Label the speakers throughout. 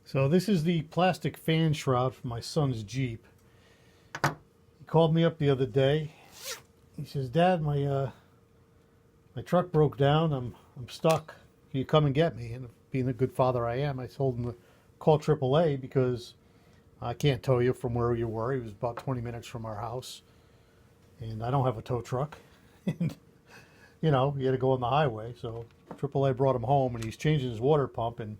Speaker 1: So this is the plastic fan shroud for my son's Jeep. He called me up the other day. He says, "Dad, my truck broke down. I'm stuck. Can you come and get me?" And being the good father I am, I told him to call AAA because I can't tow you from where you were. He was about 20 minutes from our house, and I don't have a tow truck. And you know, he had to go on the highway, so AAA brought him home, and he's changing his water pump. And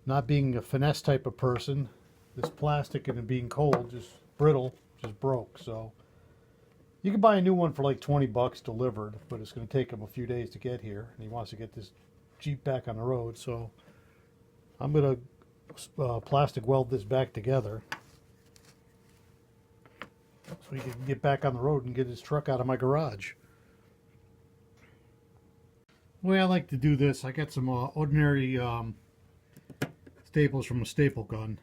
Speaker 1: not being a finesse type of person, this plastic and it being cold, just brittle, just broke. So you can buy a new one for like 20 bucks delivered, but it's going to take him a few days to get here, and he wants to get this Jeep back on the road. So I'm going to plastic weld this back together so he can get back on the road and get his truck out of my garage. The way I like to do this, I got some ordinary staples from a staple gun,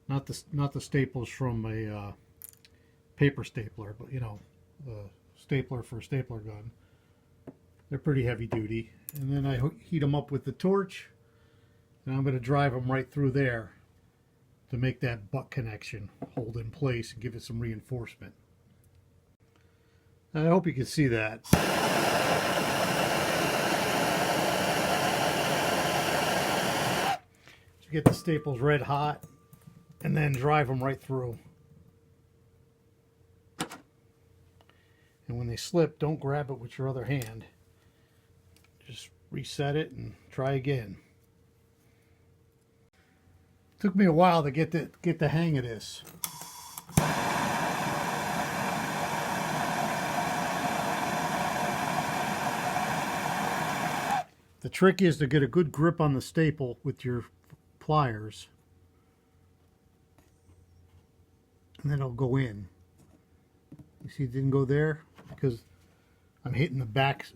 Speaker 1: not the staples from a paper stapler, but you know, the stapler for a stapler gun. They're pretty heavy duty, and then I heat them up with the torch, and I'm going to drive them right through there to make that butt connection hold in place and give it some reinforcement. I hope you can see that. Get the staples red hot and then drive them right through. And when they slip, don't grab it with your other hand. Just reset it and try again. Took me a while to get the hang of this. The trick is to get a good grip on the staple with your pliers, and then it'll go in. You see, it didn't go there because I'm hitting the back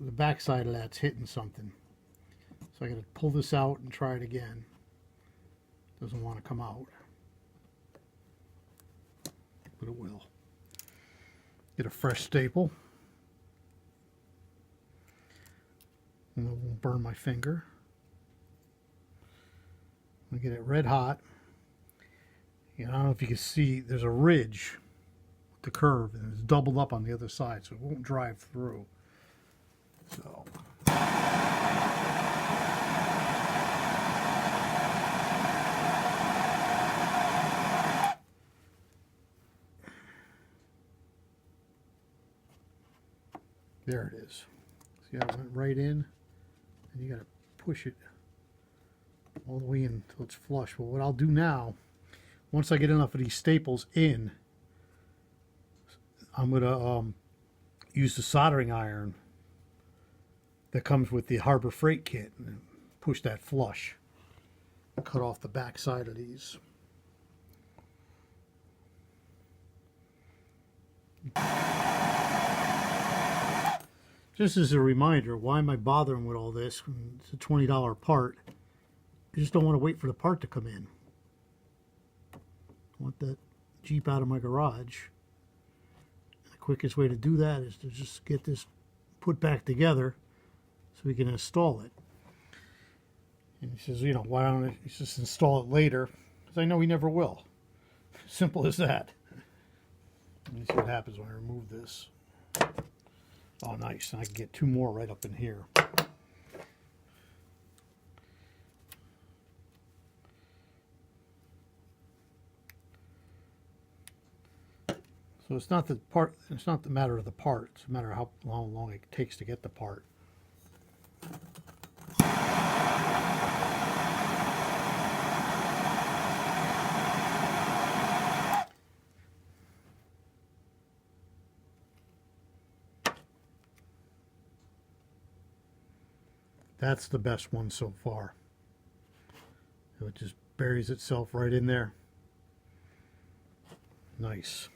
Speaker 1: side of that's hitting something. So I got to pull this out and try it again. Doesn't want to come out, but it will. Get a fresh staple, and it won't burn my finger. I get it red hot. And I don't know if you can see, there's a ridge with the curve, and it's doubled up on the other side, so it won't drive through. So there it is. See how it went right in? And you got to push it all the way in until it's flush. But what I'll do now, once I get enough of these staples in, I'm going to use the soldering iron that comes with the Harbor Freight kit and push that flush. Cut off the back side of these. Just as a reminder, why am I bothering with all this? It's a $20 part. I just don't want to wait for the part to come in. I want that Jeep out of my garage. The quickest way to do that is to just get this put back together so we can install it. And he says, you know, why don't I just install it later? Because I know he never will. Simple as that. Let me see what happens when I remove this. Oh, nice. And I can get two more right up in here. So it's not the part. It's not the matter of the part. It's a matter of how long it takes to get the part. That's the best one so far. So it just buries itself right in there. Nice.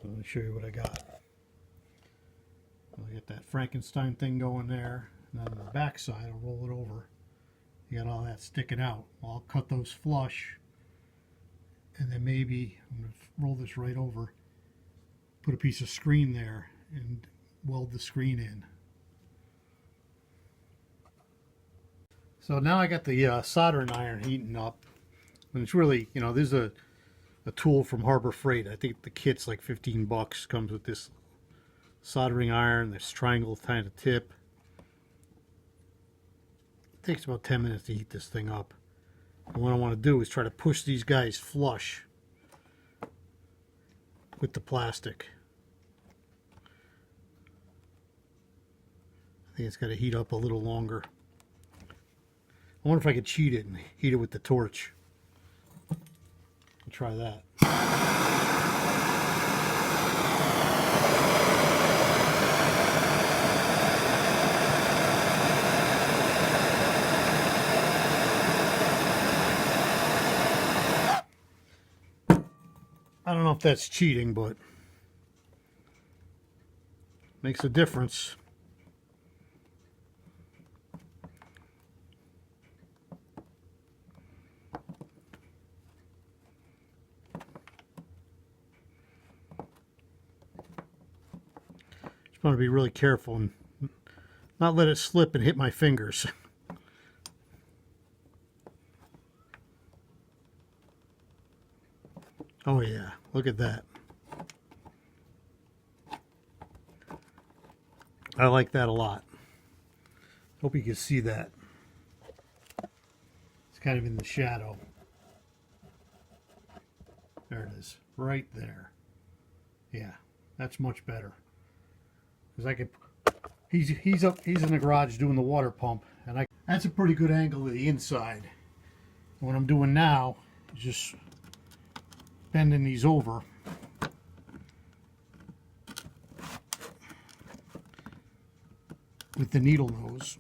Speaker 1: So let me show you what I got. I'll get that Frankenstein thing going there, and then on the back side I'll roll it over. You got all that sticking out. Well, I'll cut those flush, and then maybe I'm going to roll this right over, put a piece of screen there, and weld the screen in. So now I got the soldering iron heating up, and it's really, you know, this is a tool from Harbor Freight. I think the kit's like 15 bucks. Comes with this soldering iron, this triangle kind of tip. It takes about 10 minutes to heat this thing up. And what I want to do is try to push these guys flush with the plastic. I think it's got to heat up a little longer. I wonder if I could cheat it and heat it with the torch. I'll try that. I don't know if that's cheating, but makes a difference. Just want to be really careful and not let it slip and hit my fingers. Oh yeah, look at that. I like that a lot. Hope you can see that. It's kind of in the shadow. There it is, right there. Yeah, that's much better. Because I could, he's in the garage doing the water pump, and that's a pretty good angle of the inside. And what I'm doing now is just bending these over. With the needle nose.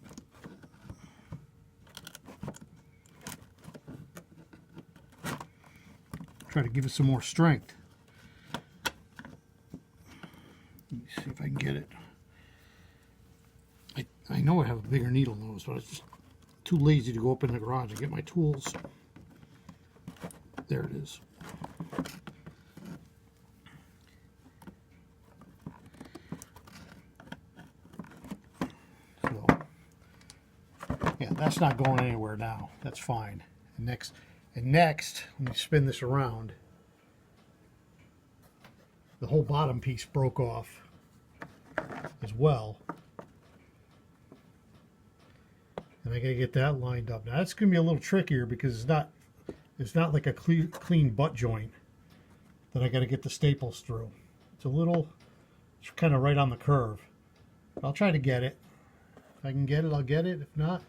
Speaker 1: Try to give it some more strength. Let me see if I can get it. I know I have a bigger needle nose, but it's just too lazy to go up in the garage and get my tools. There it is. So, yeah, that's not going anywhere now. That's fine. And next, when you spin this around, the whole bottom piece broke off as well. And I gotta get that lined up. Now that's gonna be a little trickier because it's not like a clean butt joint that I gotta get the staples through. It's kind of right on the curve. I'll try to get it. If I can get it, I'll get it. If not,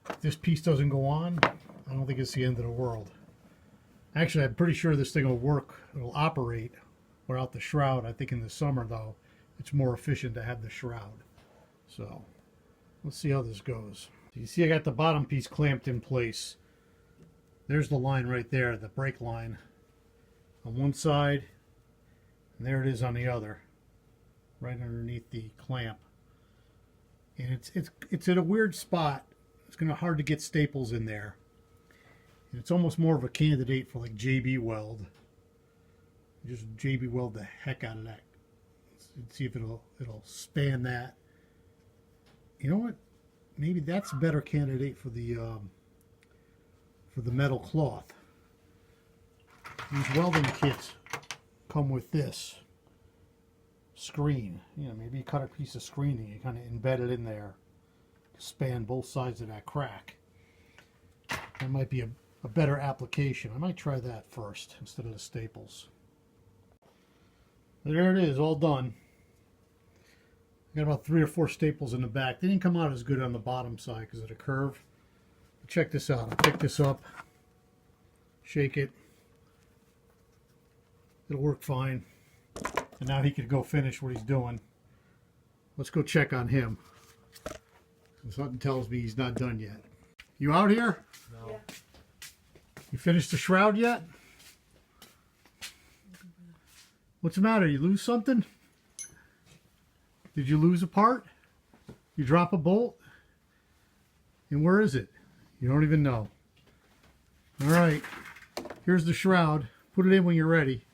Speaker 1: if this piece doesn't go on, I don't think it's the end of the world. Actually, I'm pretty sure this thing will work. It'll operate without the shroud. I think in the summer, though, it's more efficient to have the shroud. So let's see how this goes. So you see I got the bottom piece clamped in place. There's the line right there, the brake line on one side, and there it is on the other, right underneath the clamp. And it's at a weird spot. It's gonna be hard to get staples in there. And it's almost more of a candidate for like JB weld. Just JB weld the heck out of that. Let's see if it'll span that. You know what? Maybe that's a better candidate for the metal cloth. These welding kits come with this screen. You know, maybe you cut a piece of screening, you kind of embed it in there to span both sides of that crack. That might be a better application. I might try that first instead of the staples. There it is, all done. I got about 3 or 4 staples in the back. They didn't come out as good on the bottom side because of the curve. But check this out. I'll pick this up, shake it. It'll work fine. And now he could go finish what he's doing. Let's go check on him. Something tells me he's not done yet. You out here?
Speaker 2: No. Yeah.
Speaker 1: You finished the shroud yet? What's the matter? You lose something? Did you lose a part? You drop a bolt? And where is it? You don't even know. All right. Here's the shroud. Put it in when you're ready.